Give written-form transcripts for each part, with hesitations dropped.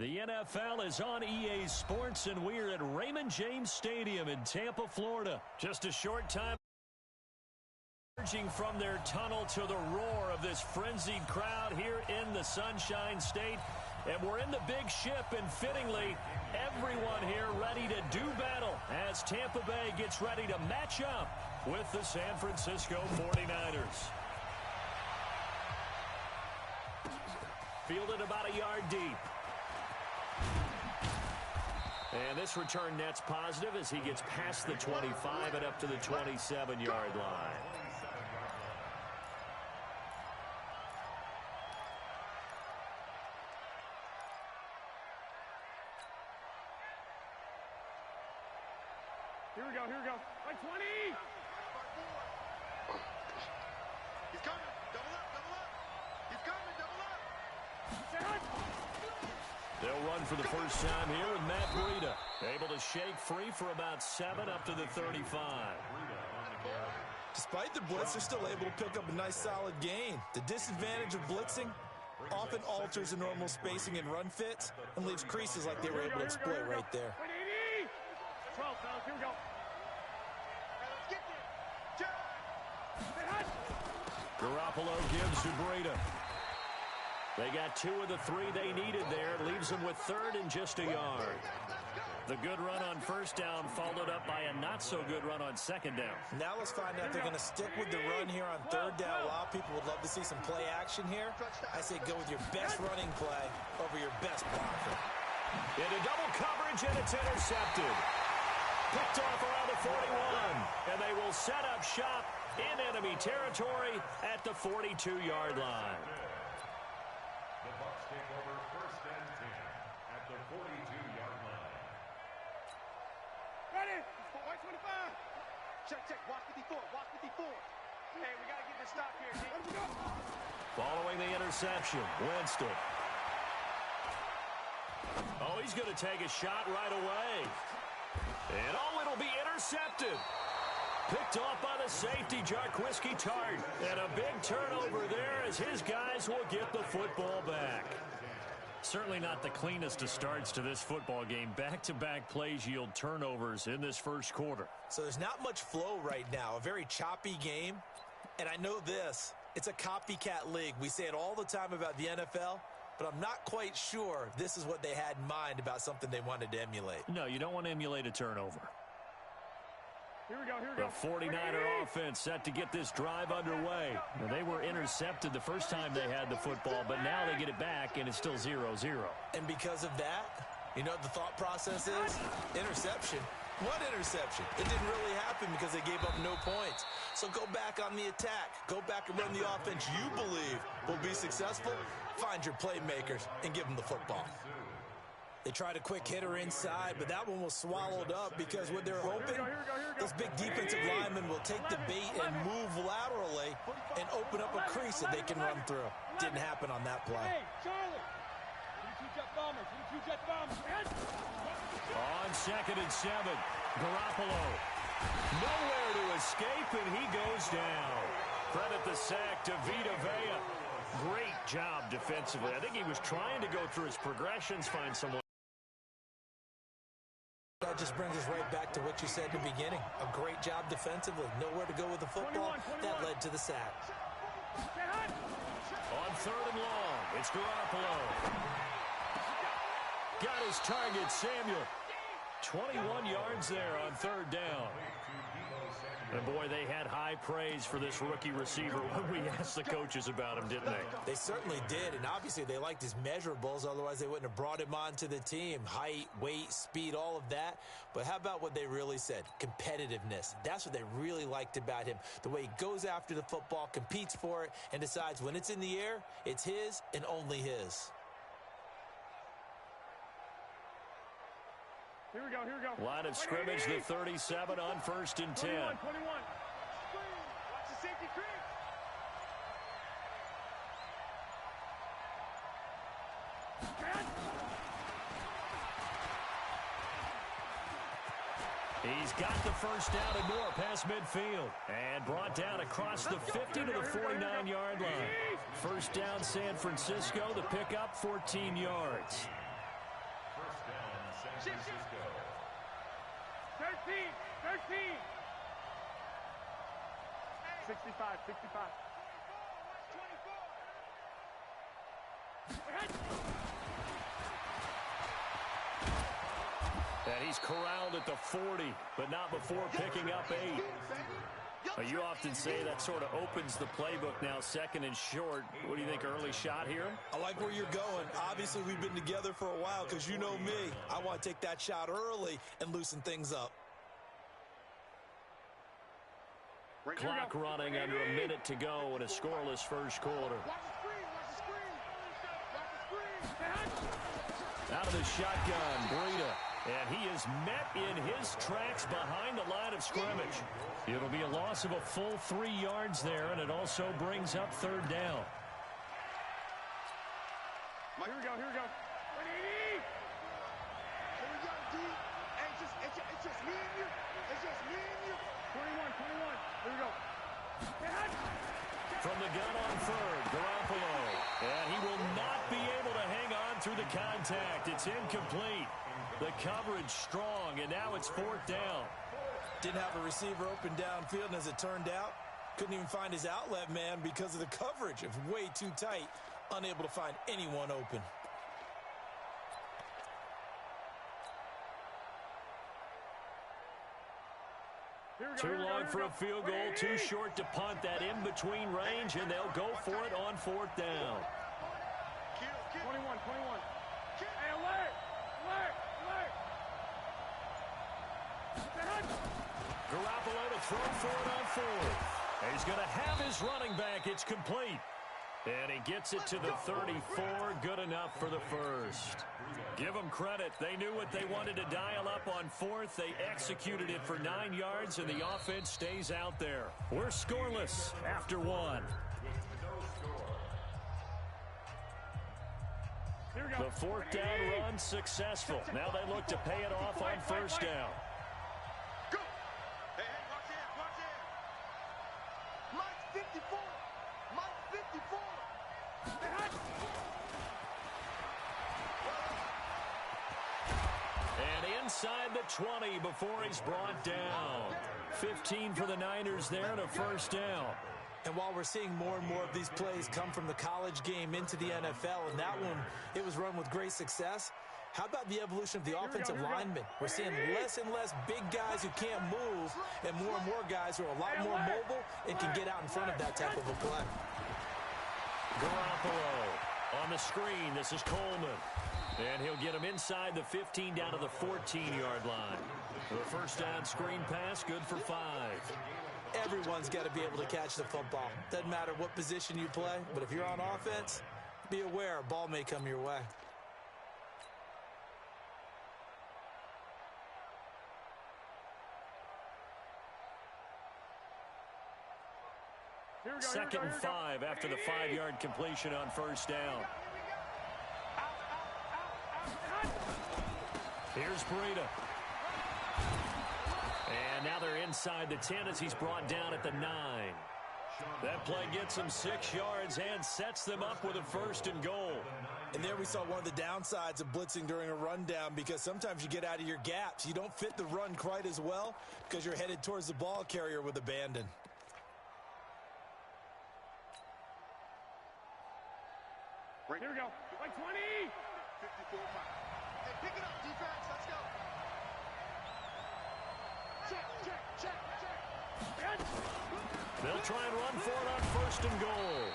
The NFL is on EA Sports, and we're at Raymond James Stadium in Tampa, Florida. Just a short time emerging from their tunnel to the roar of this frenzied crowd here in the Sunshine State. And we're in the big ship, and fittingly, everyone here ready to do battle as Tampa Bay gets ready to match up with the San Francisco 49ers. Fielded about a yard deep. And this return net's positive as he gets past the 25 and up to the 27-yard line. Here we go, here we go. Like 20! He's coming. Double up, double up. He's coming, double up. They'll run for the first time here with Matt Breida. Able to shake free for about 7 up to the 35. Despite the blitz, they're still able to pick up a nice solid gain. The disadvantage of blitzing often alters the normal spacing and run fits and leaves creases like they were able to exploit right there. 12, fellas, here we go. Garoppolo gives to Breida. They got 2 of the 3 they needed there. Leaves them with 3rd and just a yard. The good run on first down followed up by a not-so-good run on second down. Now let's find out if they're going to stick with the run here on 3rd down. A lot of people would love to see some play action here. I say go with your best running play over your best blocker. Into double coverage, and it's intercepted. Picked off around the 41, and they will set up shop in enemy territory at the 42-yard line. The Bucs take over 1st and 10 at the 42-yard line. Ready? White 25. Check, check. Watch 54. Watch 54. Hey, we got to get this stop here. Let me go. Following the interception, Winston. Oh, he's going to take a shot right away. And it'll be intercepted. Picked off by the safety, Jarquiski Tart. And a big turnover there as his guys will get the football back. Certainly not the cleanest of starts to this football game. Back-to-back plays yield turnovers in this first quarter. So there's not much flow right now. A very choppy game. And I know this. It's a copycat league. We say it all the time about the NFL. But I'm not quite sure this is what they had in mind about something they wanted to emulate. No, you don't want to emulate a turnover. Here we go, here we go. The 49er offense set to get this drive underway. Now, they were intercepted the first time they had the football, but now they get it back, and it's still 0-0. And because of that, you know what the thought process is? Interception. What interception? It didn't really happen because they gave up no points. So go back on the attack. Go back and run the offense you believe will be successful. Find your playmakers and give them the football. They tried a quick hitter inside, but that one was swallowed up because what they're hoping, those big defensive linemen will take the bait and move laterally and open up a crease that they can run through. Didn't happen on that play. Hey, Charlie. Jet bombers. On 2nd and 7, Garoppolo. Nowhere to escape, and he goes down. Credit the sack to Vita Vea. Great job defensively. I think he was trying to go through his progressions, find someone. That just brings us right back to what you said in the beginning. A great job defensively. Nowhere to go with the football. 21. That led to the sack. On 3rd and long, it's Garoppolo. Got his target, Samuel. 21 yards there on 3rd down. And, boy, they had high praise for this rookie receiver when we asked the coaches about him, didn't they? They certainly did, and obviously they liked his measurables. Otherwise, they wouldn't have brought him onto the team. Height, weight, speed, all of that. But how about what they really said? Competitiveness. That's what they really liked about him. The way he goes after the football, competes for it, and decides when it's in the air, it's his and only his. Here we go, here we go. Line of scrimmage, the 37 on 1st and 10. 21. Watch the safety creep. He's got the first down and more past midfield. And brought down across the 50 to the 49-yard line. First down, San Francisco. The pickup, 14 yards. Francisco. 13. 65. And he's corralled at the 40, but not before picking up 8. You often say that sort of opens the playbook now, second and short. What do you think, early shot here? I like where you're going. Obviously, we've been together for a while because you know me. I want to take that shot early and loosen things up. Clock running under a minute to go in a scoreless first quarter. Out of the shotgun, Breida. And he is met in his tracks behind the line of scrimmage. It'll be a loss of a full 3 yards there, and it also brings up third down. Here we go. 180. Here we go, D. Hey, it's just me and you. 21. Here we go. From the gun on third, Garoppolo. And he will not be able to hang on through the contact. It's incomplete. The coverage strong, and now it's fourth down. Didn't have a receiver open downfield, and as it turned out, couldn't even find his outlet man because of the coverage. It was way too tight, unable to find anyone open. Too long for a field goal, too short to punt. That in-between range, and they'll go for it on fourth down. 21. Hey, alert! Garoppolo to throw for it on fourth. He's going to have his running back. It's complete. And he gets it to the 34. Good enough for the first. Give them credit. They knew what they wanted to dial up on fourth. They executed it for 9 yards, and the offense stays out there. We're scoreless after 1. The fourth down run successful. Now they look to pay it off on first down. Go! Hey, watch it! Mike 54! And inside the 20 before he's brought down. 15 for the Niners there and a first down. And while we're seeing more and more of these plays come from the college game into the NFL, and that one, it was run with great success, how about the evolution of the offensive linemen? We're seeing less and less big guys who can't move and more guys who are a lot more mobile and can get out in front of that type of a play. Garoppolo on the screen. This is Coleman. And he'll get him inside the 15 down to the 14-yard line. The first down screen pass, good for 5. Everyone's got to be able to catch the football. Doesn't matter what position you play, but if you're on offense, be aware a ball may come your way. Second and 5 after the 5-yard completion on first down. Here's Breida. And now they're inside the 10 as he's brought down at the 9. That play gets them 6 yards and sets them up with a first and goal. And there we saw one of the downsides of blitzing during a rundown, because sometimes you get out of your gaps. You don't fit the run quite as well because you're headed towards the ball carrier with abandon. Here we go. Like 20. 54 miles. Hey, pick it up, defense. Let's go. Check. They'll try and run for it on first and goal.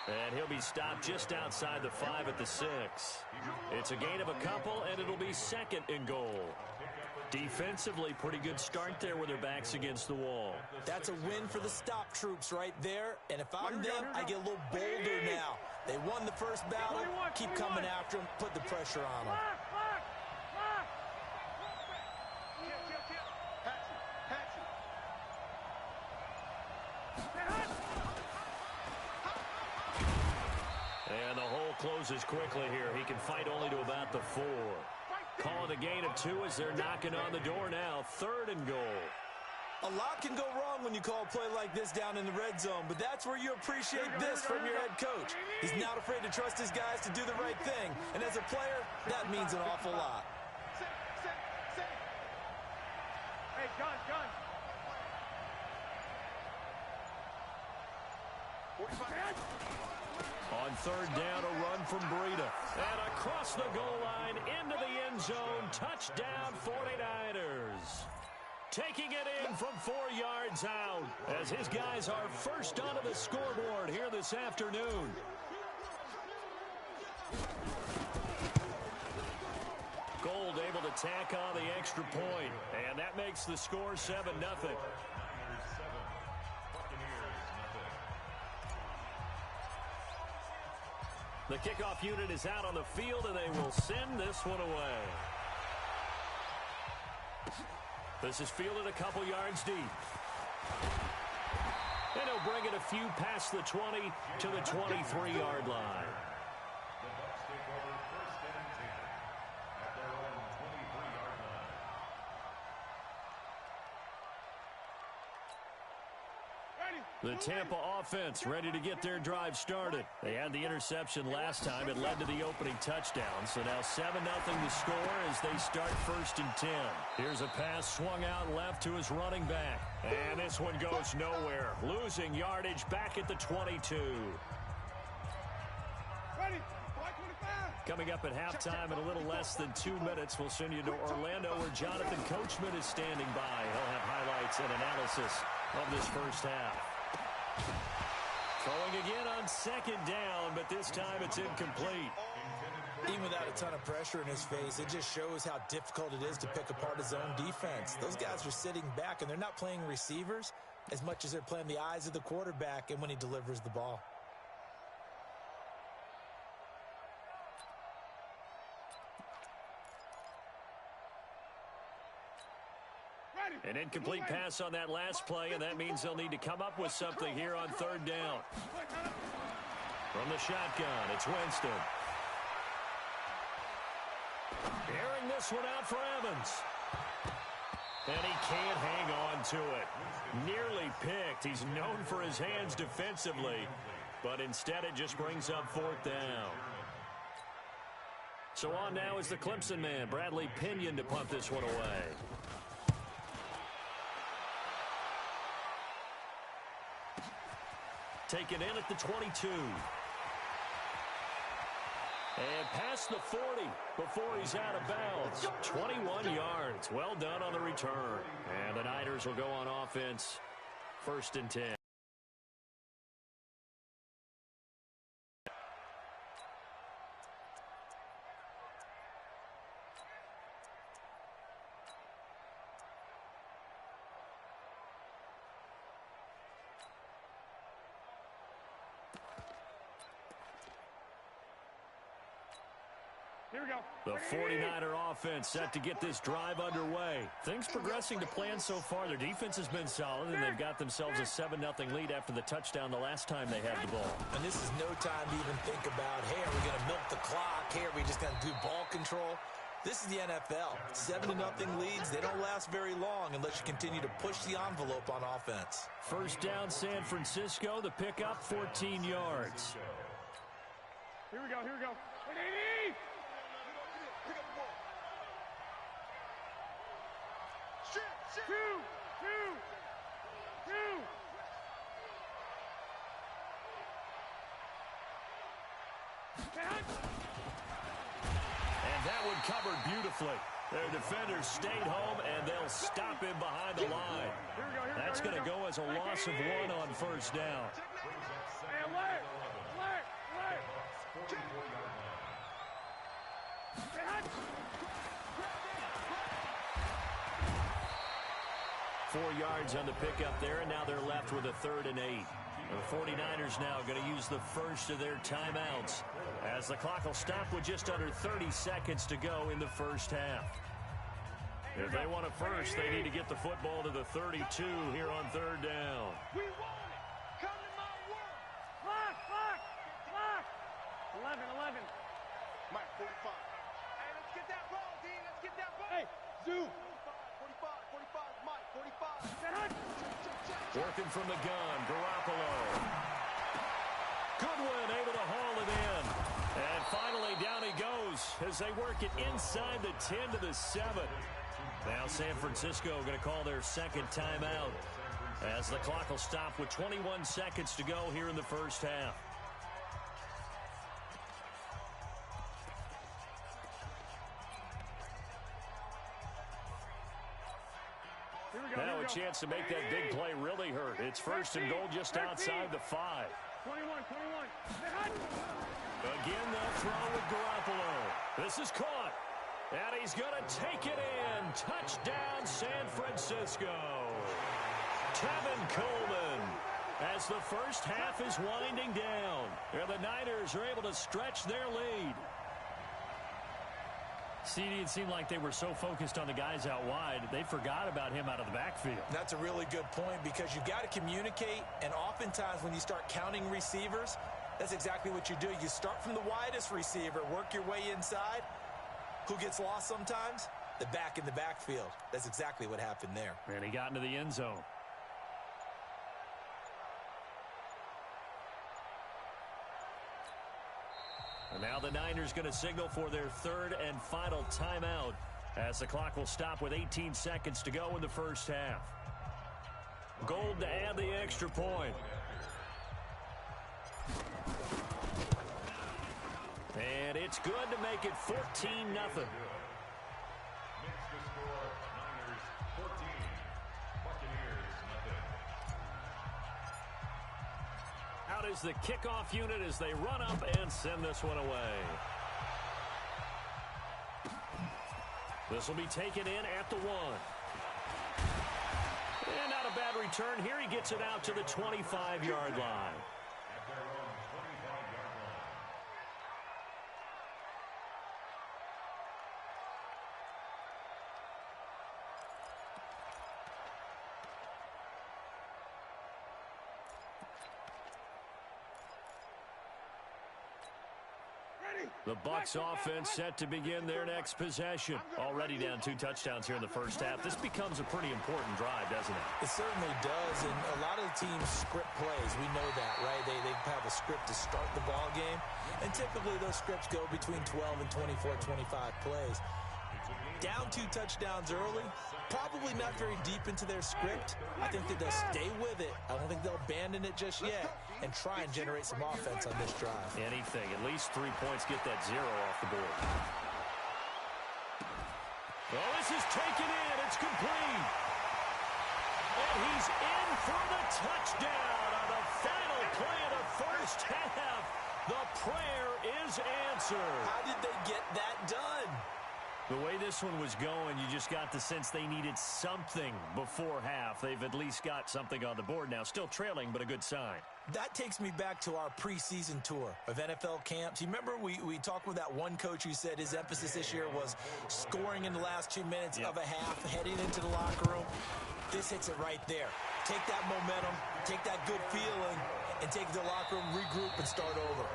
And he'll be stopped just outside the 5 at the 6. It's a gain of a couple, and it'll be second and goal. Defensively, pretty good start there with their backs against the wall. That's a win for the stop troops right there. And if I'm them, I get a little bolder now. They won the first battle. Keep coming after them. Put the pressure on them. And the hole closes quickly here. He can fight only to about the 4. Calling a gain of 2 as they're knocking on the door now. Third and goal. A lot can go wrong when you call a play like this down in the red zone, but that's where you appreciate this from your head coach. He's not afraid to trust his guys to do the right thing, and as a player, that means an awful lot. gun. 45. On third down, a run from Breida. And across the goal line, into the end zone. Touchdown, 49ers. Taking it in from 4 yards out as his guys are first onto the scoreboard here this afternoon. Gold able to tack on the extra point, and that makes the score 7-0. The kickoff unit is out on the field, and they will send this one away. This is fielded a couple yards deep. And he'll bring it a few past the 20 to the 23-yard line. The Bucs take over first and 10 at their own 23-yard line. The Tampa offense ready to get their drive started. They had the interception last time. It led to the opening touchdown. So now 7-0 the score as they start first and 10. Here's a pass swung out left to his running back. And this one goes nowhere. Losing yardage back at the 22. Coming up at halftime in a little less than 2 minutes, we'll send you to Orlando where Jonathan Coachman is standing by. He'll have highlights and analysis of this first half. Throwing again on second down, but this time it's incomplete. Even without a ton of pressure in his face, it just shows how difficult it is to pick apart his own defense. Those guys are sitting back, and they're not playing receivers as much as they're playing the eyes of the quarterback and when he delivers the ball. An incomplete pass on that last play, and that means they'll need to come up with something here on third down. From the shotgun, it's Winston. Airing this one out for Evans. And he can't hang on to it. Nearly picked. He's known for his hands defensively, but instead it just brings up fourth down. So on now is the Clemson man, Bradley Pinion, to punt this one away. Taken in at the 22. And past the 40 before he's out of bounds. 21 yards. Well done on the return. And the Niners will go on offense. First and 10. Here we go. The 49er offense set to get this drive underway. Things progressing to plan so far. Their defense has been solid, and they've got themselves a 7-0 lead after the touchdown the last time they had the ball. And this is no time to even think about, hey, are we going to milk the clock? Hey, are we just going to do ball control? This is the NFL. 7-0 leads, they don't last very long unless you continue to push the envelope on offense. First down, San Francisco. The pickup, 14 yards. Here we go. 180! Two. And that one covered beautifully. Their defenders stayed home, and they'll stop him behind the line. That's going to go as a loss of 1 on first down. Alert! 4 yards on the pickup there, and now they're left with a 3rd and 8. The 49ers now going to use the first of their timeouts as the clock will stop with just under 30 seconds to go in the first half. If they want a first, they need to get the football to the 32 here on 3rd down. We want it! Come to my world! Clock! 11. Mike, 45. Hey, let's get that ball, D. Let's get that ball. Hey, Zoo. 45, Mike, 45. Working from the gun, Garoppolo. Goodwin able to haul it in. And finally down he goes as they work it inside the 10 to the 7. Now San Francisco going to call their second timeout as the clock will stop with 21 seconds to go here in the first half. Now a chance to make that big play really hurt. It's first and goal just outside the 5. 21. Again, they'll throw with Garoppolo. This is caught. And he's going to take it in. Touchdown, San Francisco. Tevin Coleman. As the first half is winding down, and the Niners are able to stretch their lead. CD, it seemed like they were so focused on the guys out wide, they forgot about him out of the backfield. That's a really good point because you've got to communicate, and oftentimes when you start counting receivers, that's exactly what you do. You start from the widest receiver, work your way inside. Who gets lost sometimes? The back in the backfield. That's exactly what happened there. And he got into the end zone. And now the Niners going to signal for their third and final timeout as the clock will stop with 18 seconds to go in the first half. Gold to add the extra point. And it's good to make it 14-0. Makes the score Niners 14, Buccaneers nothing. Out is the kickoff unit as they run up and send this one away. This will be taken in at the 1. And not a bad return here. He gets it out to the 25-yard line. At their own 25-yard line. The Bucs offense set to begin their next possession. Already down 2 touchdowns here in the first half. This becomes a pretty important drive, doesn't it? It certainly does, and a lot of the teams script plays. We know that, right? They have a script to start the ball game, and typically those scripts go between 12 and 24, 25 plays. Down 2 touchdowns early, probably not very deep into their script. I think that they'll stay with it. I don't think they'll abandon it just yet and try and generate some offense on this drive. Anything. At least 3 points, get that 0 off the board. Oh, this is taken in. It's complete. And he's in for the touchdown on the final play of the first half. The prayer is answered. How did they get that done? The way this one was going, you just got the sense they needed something before half. They've at least got something on the board now. Still trailing, but a good sign. That takes me back to our preseason tour of NFL camps. You remember we talked with that one coach who said his emphasis this year was scoring in the last 2 minutes of a half, heading into the locker room. This hits it right there. Take that momentum, take that good feeling, and take it to the locker room, regroup, and start over.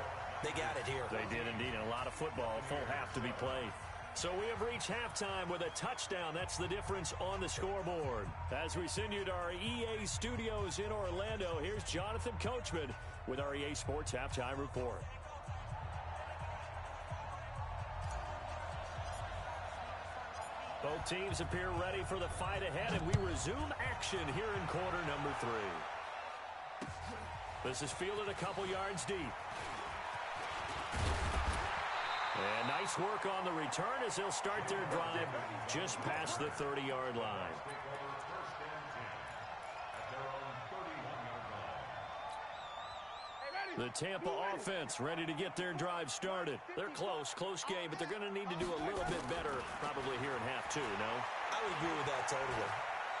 They got it here. They did indeed. And a lot of football, full half to be played. So we have reached halftime with a touchdown. That's the difference on the scoreboard. As we send you to our EA studios in Orlando, here's Jonathan Coachman with our EA Sports Halftime Report. Both teams appear ready for the fight ahead, and we resume action here in quarter number 3. This is fielded a couple yards deep. And nice work on the return as they'll start their drive just past the 30-yard line. The Tampa offense ready to get their drive started. They're close game, but they're going to need to do a little bit better probably here in half 2, no? I would agree with that totally.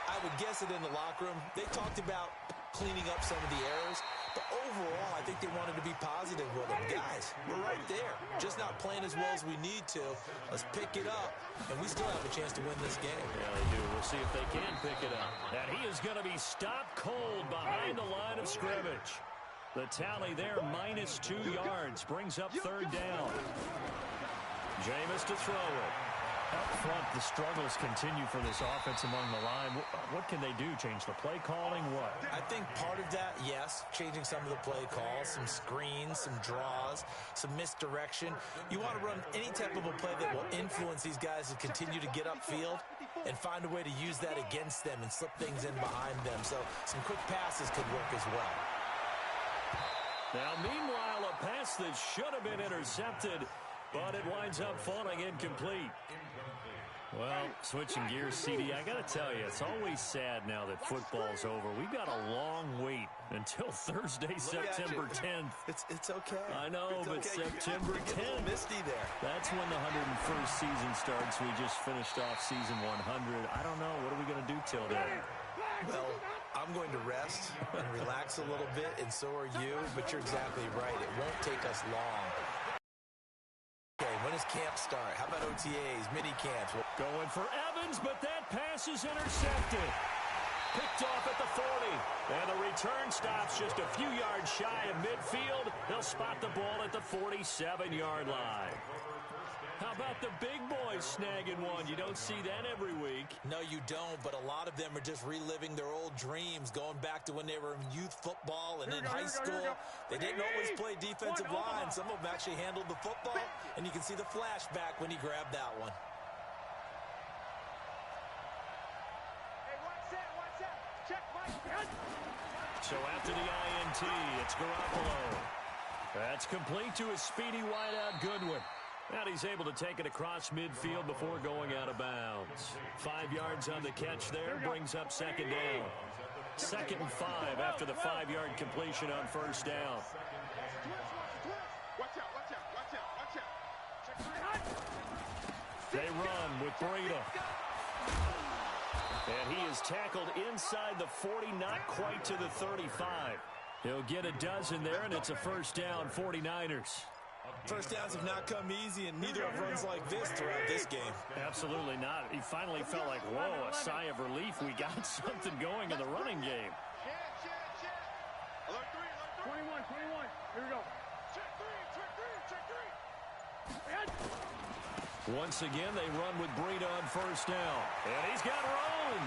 I would guess it in the locker room. They talked about cleaning up some of the errors, but overall, I think they wanted to be positive with them. Guys, we're right there. Just not playing as well as we need to. Let's pick it up, and we still have a chance to win this game. Yeah, they do. We'll see if they can pick it up. And he is going to be stopped cold behind the line of scrimmage. The tally there, minus 2 yards, brings up 3rd down. Jameis to throw it. Up front, the struggles continue for this offense among the line. What can they do? Change the play calling? What? I think part of that, yes, changing some of the play calls, some screens, some draws, some misdirection. You want to run any type of a play that will influence these guys to continue to get upfield and find a way to use that against them and slip things in behind them. So some quick passes could work as well. Now, meanwhile, a pass that should have been intercepted, but it winds up falling incomplete. Well, switching gears, CD, I got to tell you, it's always sad now that football's over. We've got a long wait until Thursday, September 10th. It's okay. I know, it's but okay. September 10th. Misty there. That's when the 101st season starts. We just finished off season 100. I don't know. What are we going to do till then? Well, I'm going to rest and relax a little bit, and so are you, but you're exactly right. It won't take us long. Okay, when does camp start? How about OTAs, mini camps? Going for Evans, but that pass is intercepted. Picked off at the 40. And the return stops just a few yards shy of midfield. They'll spot the ball at the 47-yard line. How about the big boys snagging one? You don't see that every week. No, you don't, but a lot of them are just reliving their old dreams, going back to when they were in youth football and in high school. They didn't always play defensive line. Some of them actually handled the football, and you can see the flashback when he grabbed that one. Hey, watch that. Check Mike. So after the INT, it's Garoppolo. That's complete to his speedy wideout Goodwin. And he's able to take it across midfield before going out of bounds. 5 yards on the catch there, brings up second down. 2nd and 5 after the 5-yard completion on first down. Watch out. They run with Breida. And he is tackled inside the 40, not quite to the 35. He'll get a dozen there, and it's a first down, 49ers. First downs have not come easy, and neither have runs like this throughout this game. Absolutely not. He finally felt like, whoa, a sigh of relief. We got something going in the running game. Alert 3. 21. Here we go. Check three. Once again, they run with Breida on first down. And he's got Roan.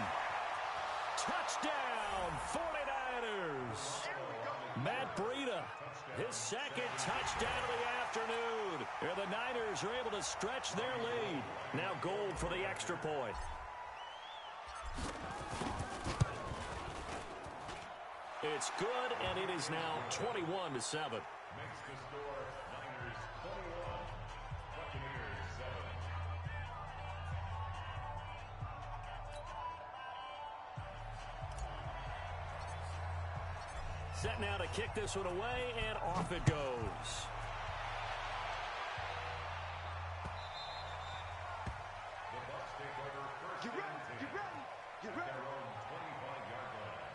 Touchdown, 49ers. Matt Breida, his second touchdown of the afternoon. And the Niners are able to stretch their lead. Now Gold for the extra point. It's good, and it is now 21-7. Makes the score Niners 21, Buccaneers 7. Set now to kick this one away, and off it goes. The Bucs take over first and 10 at their own 25-yard line.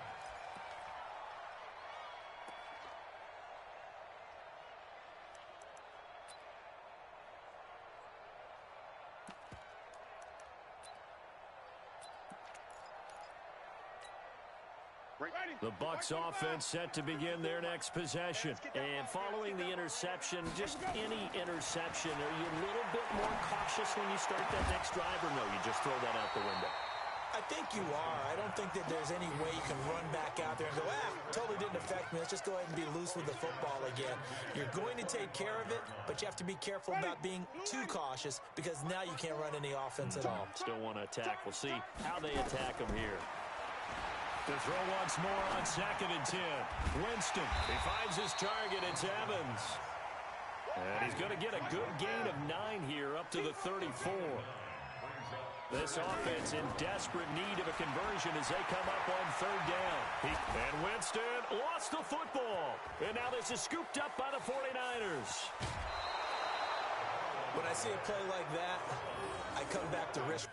The Bucs offense set to begin their next possession. And following the interception, just any interception, are you a little bit more cautious when you start that next drive, or no, you just throw that out the window? I think you are. I don't think that there's any way you can run back out there and go, totally didn't affect me. Let's just go ahead and be loose with the football again. You're going to take care of it, but you have to be careful about being too cautious because now you can't run any offense at all. Still want to attack. We'll see how they attack them here. To throw once more on 2nd and 10. Winston, he finds his target. It's Evans. And he's going to get a good gain of 9 here up to the 34. This offense in desperate need of a conversion as they come up on 3rd down. And Winston lost the football. And now this is scooped up by the 49ers. When I see a play like that, I come back to risk.